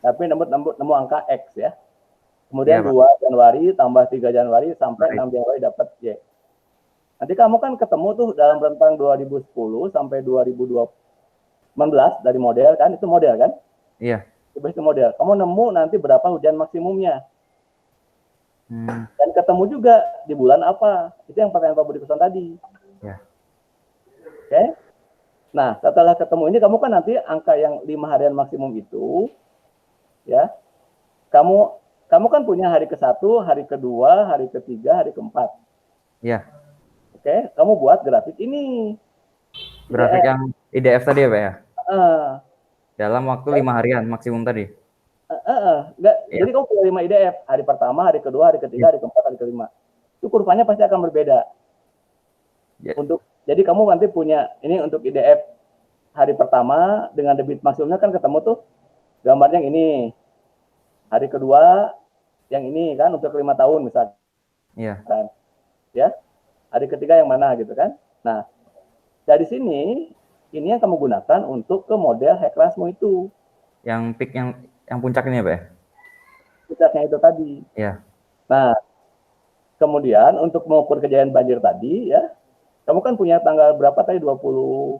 Tapi nemu angka X ya. Kemudian Iya, Pak. 2 Januari tambah 3 Januari sampai 6 Januari dapat Y. Nanti kamu kan ketemu tuh dalam rentang 2010 sampai 2019 dari model kan, itu model kan? Iya. Itu model. Kamu nemu nanti berapa hujan maksimumnya. Dan ketemu juga di bulan apa. Itu yang pertanyaan Pak Budi Kuston tadi. Ya. Oke. Nah, setelah ketemu ini kamu kan nanti angka yang 5 harian maksimum itu ya. Kamu kan punya hari ke-1, hari kedua, hari ketiga, hari keempat. Iya. Oke, kamu buat grafik ini. Grafik yang IDF tadi ya, Pak ya? Uh, Dalam waktu 5 harian maksimum tadi. Enggak, Ya. jadi kamu punya 5 IDF. Hari pertama, hari kedua, hari ketiga, hari keempat, hari kelima. Itu kurvanya pasti akan berbeda. Ya. Jadi kamu nanti punya ini untuk IDF hari pertama dengan debit maksimumnya kan ketemu tuh gambarnya yang ini. Hari kedua yang ini kan untuk 5 tahun misalkan. Iya. Kan. Ya. Hari ketiga yang mana gitu kan. Nah, dari sini ini yang kamu gunakan untuk ke model Heclasmu itu. Yang peak yang puncak ini ya, Pak ya? Puncaknya itu tadi. Iya. Nah, kemudian untuk mengukur kejadian banjir tadi ya, kamu kan punya tanggal berapa tadi 20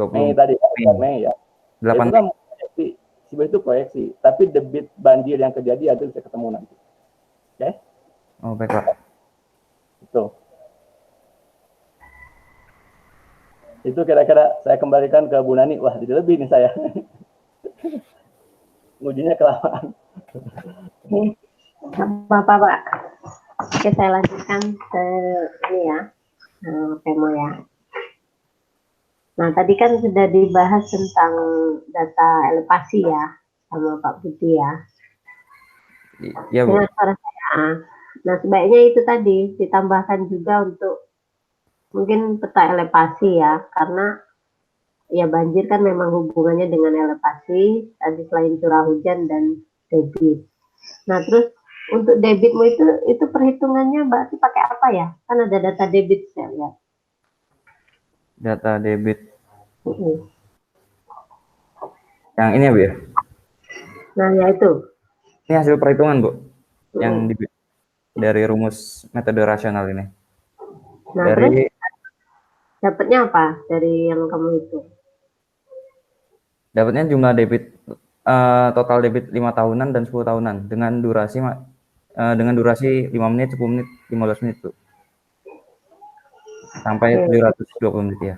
Mei tadi, Mei ya. 8 itu kan proyeksi, sebenarnya itu proyeksi, tapi debit banjir yang kejadian itu bisa ketemu nanti. Oke? Oh, baik, Pak. Itu kira-kira saya kembalikan ke Bu Nani. Wah, jadi lebih nih saya. Ngujinya kelamaan. Bapak, Pak. Oke, saya lanjutkan ke ini ya, Pemo ya. Nah, tadi kan sudah dibahas tentang data elevasi ya, sama Pak Budi ya. Iya, Bu. Dengan suara saya. Nah, sebaiknya itu tadi ditambahkan juga untuk mungkin peta elevasi ya, karena ya banjir kan memang hubungannya dengan elevasi, tadi selain curah hujan dan debit. Nah, terus untuk debitmu itu perhitungannya berarti pakai apa ya? Kan ada data debit saya lihat. Data debit. Yang ini ya, Bu ya? Nah, ya itu. Ini hasil perhitungan, Bu. Yang dari rumus metode rasional ini. Nah, terus dapatnya apa dari yang kamu itu? Dapatnya jumlah debit total debit 5 tahunan dan 10 tahunan dengan durasi 5 menit, 10 menit, 15 menit, Bu. Sampai 720 menit ya.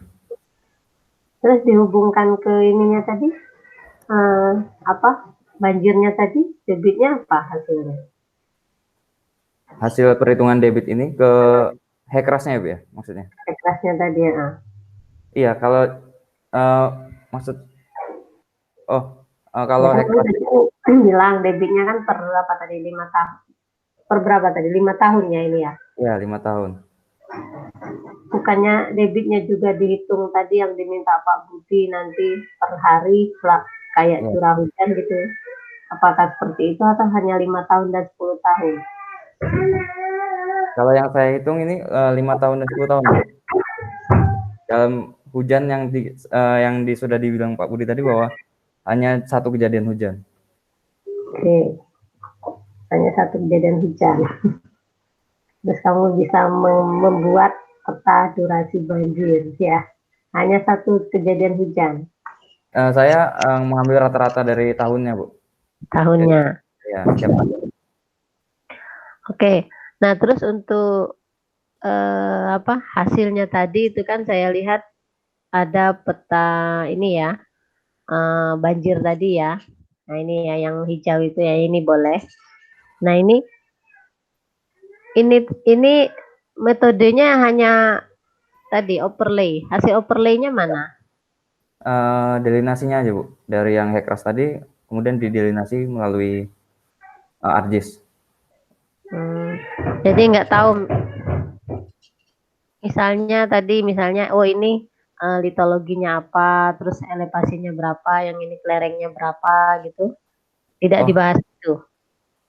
Terus dihubungkan ke ininya tadi, banjirnya tadi, debitnya apa hasilnya? Hasil perhitungan debit ini ke Heclasnya ya, Bu ya, maksudnya? Heclasnya tadi ya. Iya, kalau kalau Heclas bilang debitnya kan per berapa tadi, 5 tahun. Per berapa tadi? 5 tahun ya ini ya? Iya, 5 tahun. Bukannya debitnya juga dihitung tadi yang diminta Pak Budi nanti per hari kayak curah hujan gitu. Apakah seperti itu atau hanya 5 tahun dan 10 tahun? Kalau yang saya hitung ini 5 tahun dan 10 tahun. Dalam hujan yang sudah dibilang Pak Budi tadi bahwa hanya satu kejadian hujan. Oke. Hanya satu kejadian hujan. Terus kamu bisa membuat peta durasi banjir ya. Hanya satu kejadian hujan. Saya mengambil rata-rata dari tahunnya, Bu. Tahunnya. Ya, setiap tahun. Oke. Nah, terus untuk hasilnya tadi itu kan saya lihat ada peta ini ya, banjir tadi ya. Nah, ini ya yang hijau itu ya, ini boleh. Nah, ini metodenya hanya tadi overlay. Hasil overlaynya mana? Delinasinya aja, Bu. Dari yang Heclas tadi, kemudian didelinasi melalui ArcGIS. Jadi nggak tahu. Misalnya ini litologinya apa, terus elevasinya berapa, yang ini lerengnya berapa gitu. Tidak dibahas itu.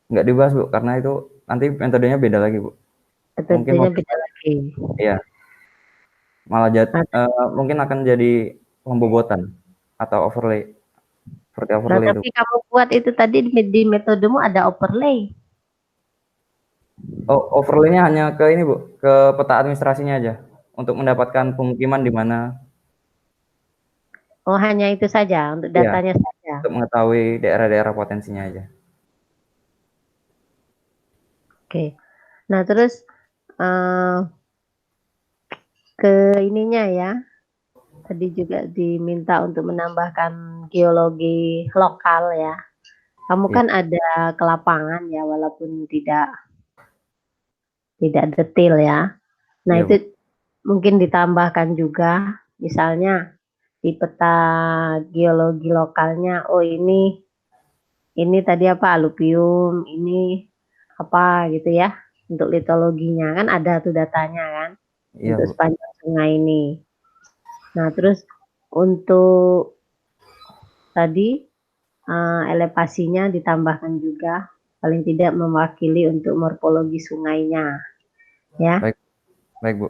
Nggak dibahas, Bu, karena itu nanti metodenya beda lagi, Bu. Metodenya beda lagi. Iya. Malah mungkin akan jadi pembobotan atau overlay. seperti Nah, overlay itu. tapi kamu buat itu tadi di metodemu ada overlay. Oh, overlay-nya hanya ke ini Bu, ke peta administrasinya aja untuk mendapatkan pemukiman di mana. Oh, hanya itu saja untuk Iya, datanya saja. untuk mengetahui daerah-daerah potensinya aja. Oke. Nah, terus eh, ke ininya ya. Tadi juga diminta untuk menambahkan geologi lokal ya. Kamu Iya. kan ada ke lapangan ya, walaupun tidak detail ya. Nah, Iya, itu Bu. mungkin ditambahkan juga, misalnya di peta geologi lokalnya, oh ini tadi apa aluvium, ini apa gitu ya, untuk litologinya kan ada tuh datanya kan, Iya, untuk Bu. sepanjang sungai ini. Nah, terus untuk tadi elevasinya ditambahkan juga, paling tidak mewakili untuk morfologi sungainya, ya. Baik, baik Bu.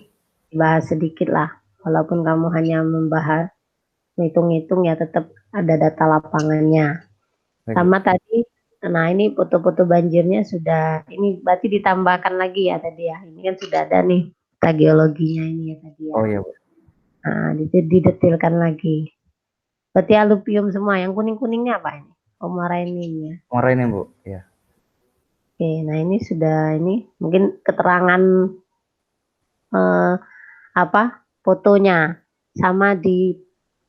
Bahas sedikit lah, walaupun kamu hanya membahas ngitung-ngitung ya tetap ada data lapangannya. Baik, Bu. Sama tadi, nah ini foto-foto banjirnya sudah, ini berarti ditambahkan lagi ya tadi ya, ini kan sudah ada nih peta geologinya ini ya tadi ya. Oh iya, Bu. Nah, didetilkan lagi. Berarti aluvium semua, yang kuning-kuningnya apa ini? Omaraininya. Kemarin ya, Bu. Iya. Oke, nah ini sudah ini mungkin keterangan apa fotonya, sama di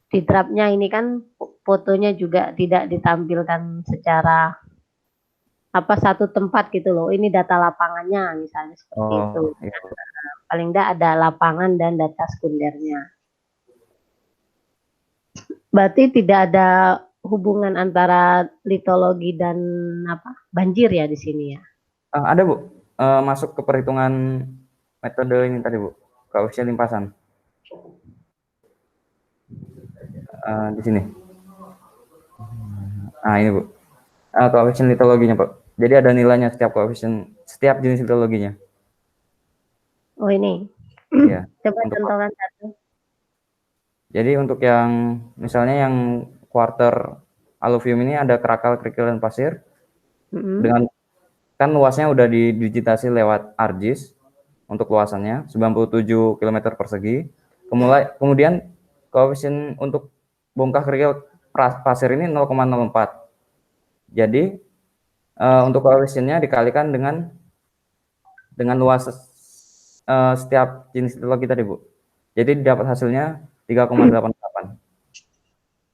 draftnya ini kan fotonya juga tidak ditampilkan secara apa satu tempat gitu loh. Ini data lapangannya misalnya seperti itu. Oh, iya, Bu. Paling tidak ada lapangan dan data sekundernya. Berarti tidak ada hubungan antara litologi dan apa banjir ya di sini ya. Ada, Bu. Masuk ke perhitungan metode ini tadi, Bu. Koefisien limpasan. Di sini. Nah, ini, Bu. Koefisien litologinya, Pak. Jadi ada nilainya setiap koefisien, setiap jenis litologinya. Oh ini. Iya. Coba Untuk contohkan satu. Jadi untuk yang misalnya yang quarter aluvium ini ada kerakal, kerikil, dan pasir. Dengan kan luasnya udah didigitasi lewat ArcGIS untuk luasannya 97 km persegi. Kemudian koefisien untuk bongkah kerikil pasir ini 0,04. Jadi untuk koefisiennya dikalikan dengan luas setiap jenis litologi tadi, Bu. Jadi dapat hasilnya 3,88.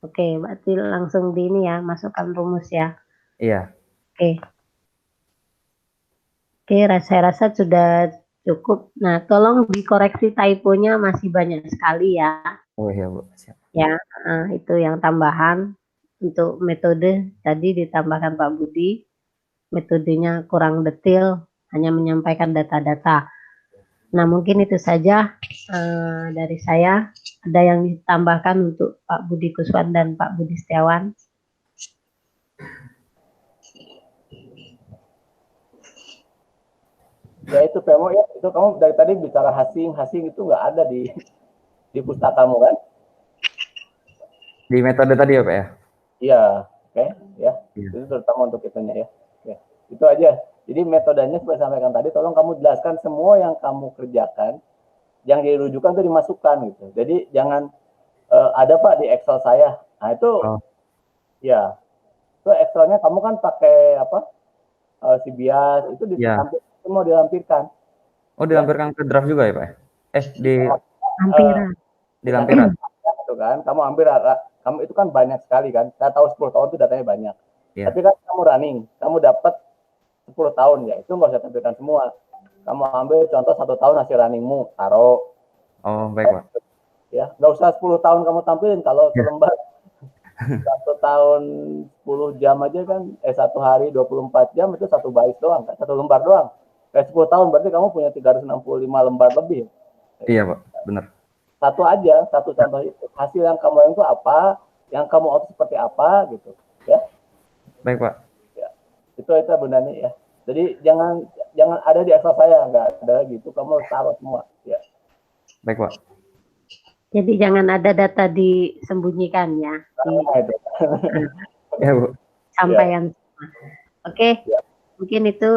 Oke, berarti langsung di ini ya, masukkan rumus ya. Iya. Oke. Oke, saya rasa sudah cukup. Nah, tolong dikoreksi typonya masih banyak sekali ya. Oh iya, Bu. Siap. Ya, itu yang tambahan untuk metode tadi ditambahkan Pak Budi. Metodenya kurang detail, hanya menyampaikan data-data. Nah, mungkin itu saja dari saya. Ada yang ditambahkan untuk Pak Budi Kuswan dan Pak Budi Setiawan? Ya itu Pemo ya, itu kamu dari tadi bicara hasing itu nggak ada di pustakamu kan? Di metode tadi ya, Pak ya? Iya, oke, ya. Iya. Itu terutama untuk kitanya ya. Ya. Itu aja. Jadi metodenya seperti sampaikan tadi, tolong kamu jelaskan semua yang kamu kerjakan, yang jadi rujukan itu dimasukkan gitu. Jadi jangan ada Pak di Excel saya. Nah itu, ya, itu Excelnya kamu kan pakai apa? Sibias itu ditampilkan, semua dilampirkan. Oh, dilampirkan ke draft juga ya, Pak? Lampiran. Di lampiran. Itu kan, kamu itu kan banyak sekali kan. Saya tahu 10 tahun itu datanya banyak. Iya. Tapi kan kamu running, kamu dapat 10 tahun ya, itu nggak usah tampilkan semua. Kamu ambil contoh 1 tahun hasil runningmu, taruh. Oh, baik, Pak. Ya, nggak usah 10 tahun kamu tampilin kalau selembar 1 tahun 10 jam aja kan, 1 hari 24 jam itu 1 baris doang, kan? 1 lembar doang. Kayak 10 tahun berarti kamu punya 365 lembar lebih. Iya, Pak, benar. Satu aja, satu contoh itu. Hasil yang kamu yang itu apa, yang kamu auto seperti apa gitu, ya. Baik, Pak. Ya. Itu benarnya ya. Jadi jangan ada di Excel saya, nggak ada gitu. Kamu taruh semua, ya. Baik, Pak. Jadi jangan ada data disembunyikan ya. Ya, Bu. sampai yang sama. Oke, mungkin itu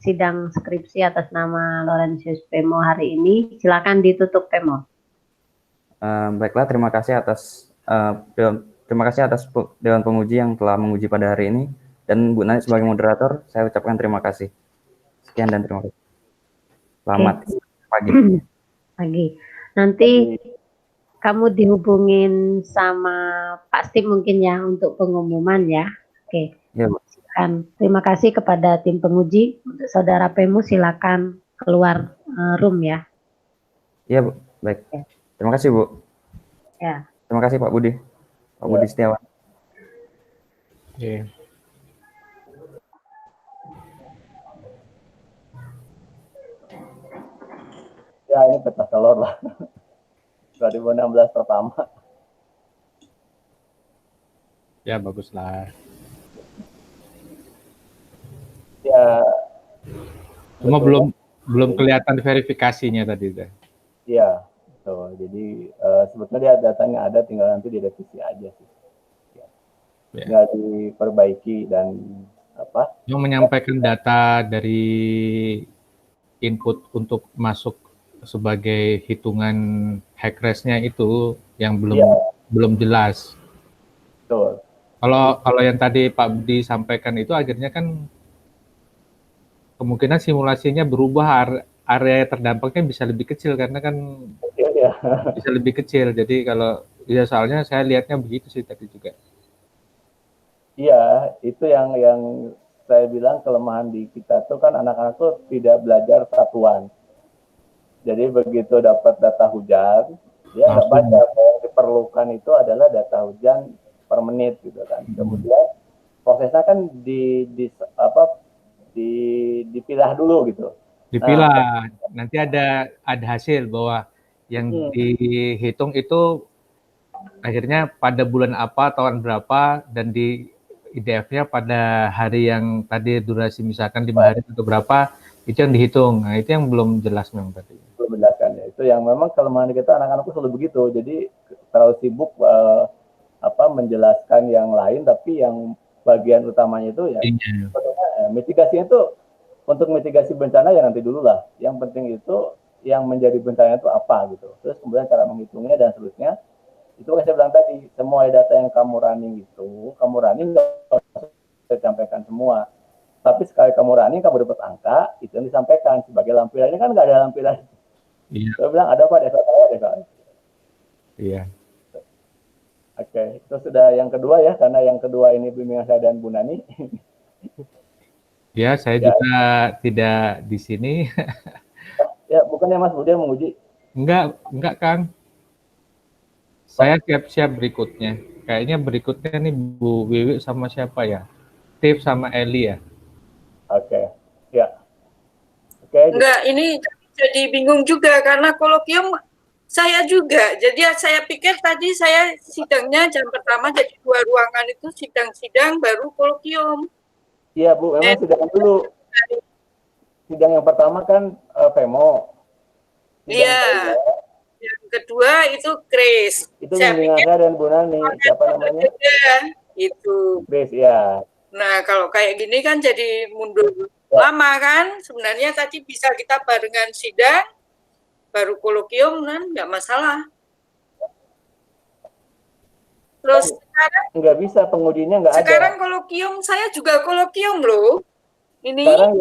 sidang skripsi atas nama Laurentius Pemo hari ini. Silakan ditutup Pemo. Baiklah, terima kasih atas Dewan Penguji yang telah menguji pada hari ini, dan Bu Nani sebagai moderator, saya ucapkan terima kasih. Sekian dan terima kasih. Selamat pagi. Pagi. Nanti kamu dihubungin sama Pak Steve mungkin ya untuk pengumuman ya. Oke. Ya, Bu. Terima kasih kepada tim penguji. Untuk saudara Pemu silakan keluar room ya. Iya, Bu. Baik. Terima kasih, Bu. Ya. Terima kasih Pak Budi. Pak Budi Setiawan. Oke. Ya ini pecah telur lah. 2016 pertama. Ya baguslah. Ya. Cuma belum kelihatan verifikasinya tadi deh. Iya. So, jadi sebetulnya datanya ada, tinggal nanti direvisi aja sih. Ya. Tinggal diperbaiki dan apa? Yang menyampaikan data dari input untuk masuk sebagai hitungan hack rate-nya itu yang belum jelas. Betul. Kalau yang tadi Pak Budi sampaikan itu akhirnya kan kemungkinan simulasinya berubah, area terdampaknya bisa lebih kecil karena kan bisa lebih kecil. Jadi kalau ya soalnya saya lihatnya begitu sih tadi juga. Iya, itu yang saya bilang kelemahan di kita tuh kan anak-anak tuh tidak belajar satuan. Jadi begitu dapat data hujan, dia nggak baca. Yang diperlukan itu adalah data hujan per menit gitu kan. Kemudian prosesnya kan dipilah dulu gitu. Dipilah, nanti ada hasil bahwa yang dihitung itu akhirnya pada bulan apa, tahun berapa, dan di IDF-nya pada hari yang tadi durasi misalkan 5 hari atau berapa, itu yang dihitung. Nah, itu yang belum jelas memang tadi. Belum menjelaskan ya. Itu yang memang kelemahan kita, anak-anak itu selalu begitu. Jadi terlalu sibuk menjelaskan yang lain, tapi yang bagian utamanya itu ya mitigasinya itu, untuk mitigasi bencana ya nanti dulu lah. Yang penting itu yang menjadi bencana itu apa gitu. Terus kemudian cara menghitungnya dan seterusnya. Itu yang saya bilang tadi, semua data yang kamu running nggak saya sampaikan semua. Tapi sekali kamu running, kamu dapat angka, itu yang disampaikan sebagai lampiran. Ini kan nggak ada lampiran. Iya. Saya bilang ada Pak desa saya, desa. Iya. Oke, itu sudah yang kedua ya, karena yang kedua ini bimbingan saya dan Bu Nani. Ya, saya juga tidak di sini. Ya, bukannya Mas Budi yang menguji? Enggak Kang. Saya siap-siap berikutnya. Kayaknya berikutnya nih Bu Wiwi sama siapa ya? Steve sama Eli ya? Oke, ya. Oke. Enggak, ini jadi bingung juga karena kolokium saya juga. Jadi saya pikir tadi saya sidangnya jam pertama, jadi 2 ruangan itu sidang-sidang baru kolokium. Iya Bu, memang sidang dulu. Sidang yang pertama kan Pemo. Iya. Yang kedua itu Chris. Itu bimbingan saya dan Bu Nani. Siapa namanya? Itu. Chris, ya. Nah, kalau kayak gini kan jadi mundur lama kan. Sebenarnya tadi bisa kita barengan sidang, baru kolokium kan, nggak masalah. Terus sekarang nggak bisa, pengujinya nggak ada. Sekarang kolokium, saya juga kolokium loh. Ini. Sekarang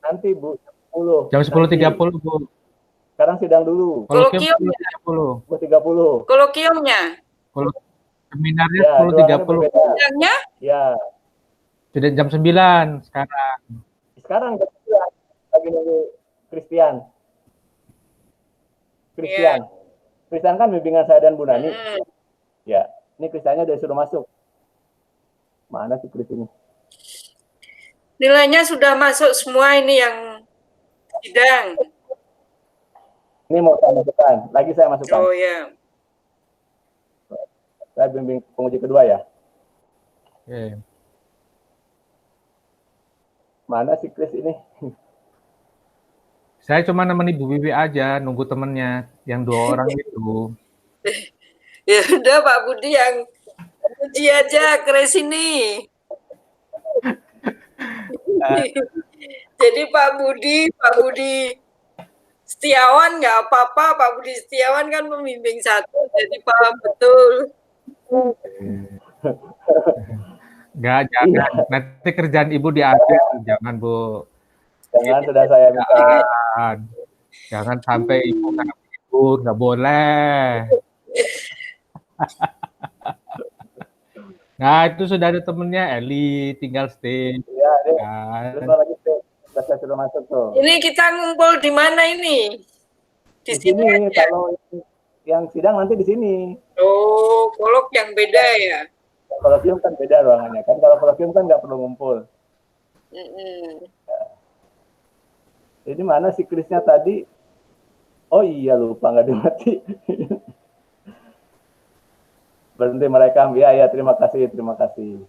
nanti Bu, 10. Jam 10.30 Bu. Sekarang sidang dulu. Kolokium 10.30. Kolokiumnya. Seminarnya Ya, 10.30. Sidangnya? Ya. Sudah jam 9 sekarang. Sekarang jam 9. Lagi nunggu Christian. Christian kan bimbingan saya dan Bu Nani. Ya, ini Christiannya udah suruh masuk. Mana sih Chris ini? Nilainya sudah masuk semua ini yang sidang. Ini mau saya masukkan. Lagi saya masukkan. Oh ya. Saya bimbing penguji kedua ya. Oke. Mana sih Chris ini? Saya cuma nemenin Bu Wiwi aja, nunggu temennya yang 2 orang itu. Ya udah Pak Budi yang puji aja ke sini. Jadi Pak Budi Setiawan nggak apa-apa, Pak Budi Setiawan kan pembimbing satu, jadi paham betul. Enggak, jangan. Nanti kerjaan Ibu diambil, jangan Bu. Jangan sudah saya minta. Jangan sampai Ibu kena libur, nggak boleh. Nah, itu sudah ada temennya, Eli, tinggal stay. Ya, deh. Kan. Terus lagi stay. Saya sudah masuk tuh. Ini kita ngumpul di mana ini? Di sini, kalau yang sidang nanti di sini. Oh, kolok yang beda ya? Kolokium kan beda ruangannya kan. Kalau kolokium kan nggak perlu ngumpul. Jadi mana si Krisnya tadi? Oh iya, lupa nggak dimati. Berhenti merekam. Ya, terima kasih.